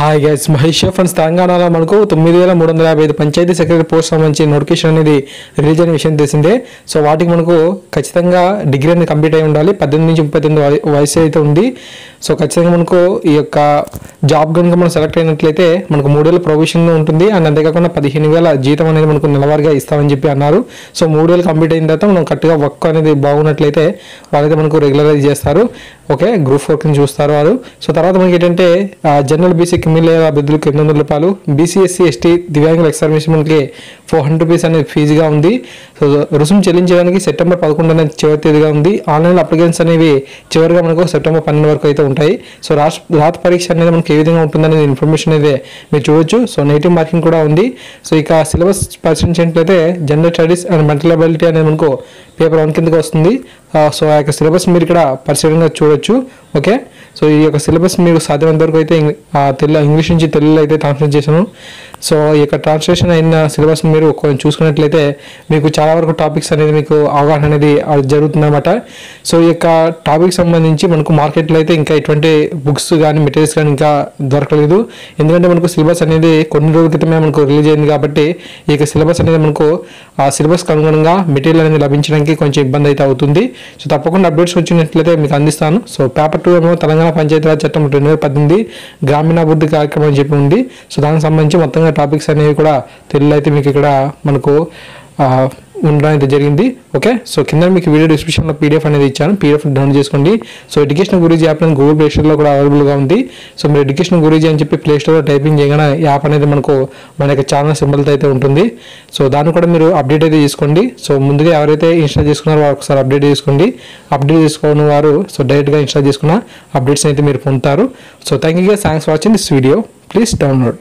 Hi guys, Mahesh friends తెలంగాణలో మనకు 9355 panchayat secretary post సంబంధించి నోటిఫికేషన్ అనేది రిలీజ్ అయిన విషయం తెలిసిందే. సో వాటికి మనకు ఖచ్చితంగా డిగ్రీ అనేది కంప్లీట్ అయి ఉండాలి. 18 నుంచి 39 వయసు అయితే ఉంది. సో ఖచ్చితంగా మనకు ఈ యొక్క జాబ్ కనుక మనం సెలెక్ట్ అయినట్లయితే మనకు 3 ఏళ్ళ ప్రొవిషన్ ఉంటుంది. అండ్ అంతేకాకుండా 15,000 జీతం అనేది మనకు నెలవారీగా ఇస్తామని చెప్పి అన్నారు. సో 3 ఏళ్ళు కంప్లీట్ అయిన తర్వాత మనం కరెక్ట్గా వర్క్ అనేది బాగున్నట్లయితే వాళ్ళైతే మనకు రెగ్యులరైజ్ చేస్తారు. ఓకే, గ్రూప్ 4 కింద చూస్తారు వారు. సో తర్వాత మనకి ఏంటంటే జనరల్ బీసీ క్రిమినల్ అభ్యర్థులకు 800 రూపాయలు, బీసీ ఎస్సీ ఎస్టీ దివ్యాంగుల ఎక్సర్వీస్ మనకి 400 రూపీస్ అనేది ఫీజుగా ఉంది. సో రుసుము చెల్లించడానికి సెప్టెంబర్ 11 అనేది చివరి తేదీగా ఉంది. ఆన్లైన్ అప్లికేషన్స్ అనేవి చివరిగా మనకు సెప్టెంబర్ 12 వరకు అయితే ఉంటాయి. సో రాత పరీక్ష అనేది మనకి ఏ విధంగా ఉంటుందనే ఇన్ఫర్మేషన్ అయితే మీరు చూడొచ్చు. సో నెగిటివ్ మార్కింగ్ కూడా ఉంది. సో ఇక సిలబస్ పరిశీలించినట్లయితే general studies and mental ability అనేది మనకు పేపర్ 1 కిందకి వస్తుంది. సో ఆ యొక్క సిలబస్ మీరు ఇక్కడ పరిశీలనగా చూడొచ్చు. ఓకే, సో ఈ యొక్క సిలబస్ మీరు సాధ్యమైనంత వరకు అయితే ఇంగ్లీష్ నుంచి తెలుగులో అయితే ట్రాన్స్లేట్ చేశాను. సో ఈ యొక్క ట్రాన్స్లేషన్ అయిన సిలబస్ మీరు కొంచెం చూసుకున్నట్లయితే మీకు చాలా వరకు టాపిక్స్ అనేది మీకు అవగాహన అనేది జరుగుతుందన్నమాట. సో ఈ యొక్క టాపిక్ సంబంధించి మనకు మార్కెట్లో అయితే ఇంకా ఎటువంటి బుక్స్ కానీ మెటీరియల్స్ కానీ ఇంకా దొరకలేదు. ఎందుకంటే మనకు సిలబస్ అనేది కొన్ని రోజుల క్రితమే మనకు రిలీజ్ అయింది కాబట్టి ఈ యొక్క సిలబస్ అనేది మనకు ఆ సిలబస్కి అనుగుణంగా మెటీరియల్ అనేది లభించడానికి కొంచెం ఇబ్బంది అయితే అవుతుంది. సో తప్పకుండా అప్డేట్స్ వచ్చినట్లయితే మీకు అందిస్తాను. సో పేపర్ 2 ఏమో తెలంగాణ పంచాయతీరాజ్ చట్టం 2018 గ్రామీణాభివృద్ధి కార్యక్రమం అని చెప్పి ఉంది. సో దానికి సంబంధించి మొత్తంగా టాపిక్స్ అనేవి కూడా తెలుగులో అయితే మీకు ఇక్కడ మనకు ఉండడం అయితే జరిగింది. ఓకే, సో కింద మీకు వీడియో డిస్క్రిప్షన్లో పీడిఎఫ్ అనేది ఇచ్చాను. పీడిఎఫ్ డౌన్లోడ్ చేసుకోండి. సో ఎడ్యుకేషన్ గురించి యాప్ అనేది గూగుల్ ప్లే స్టోర్లో కూడా అవైలబుల్గా ఉంది. సో మీరు ఎడ్యుకేషన్ గురించి అని చెప్పి ప్లే స్టోర్లో టైపింగ్ చేయగానే యాప్ అనేది మనకు మన యొక్క ఛానల్ సింబల్తో అయితే ఉంటుంది. సో దాన్ని కూడా మీరు అప్డేట్ అయితే చేసుకోండి. సో ముందుగా ఎవరైతే ఇన్స్టాల్ చేసుకున్నారో వారు ఒకసారి అప్డేట్ చేసుకోండి. అప్డేట్ చేసుకోని వారు సో డైరెక్ట్గా ఇన్స్టాల్ చేసుకున్న అప్డేట్స్ అయితే మీరు పొందుతారు. So thank you guys, thanks for watching this video. Please download.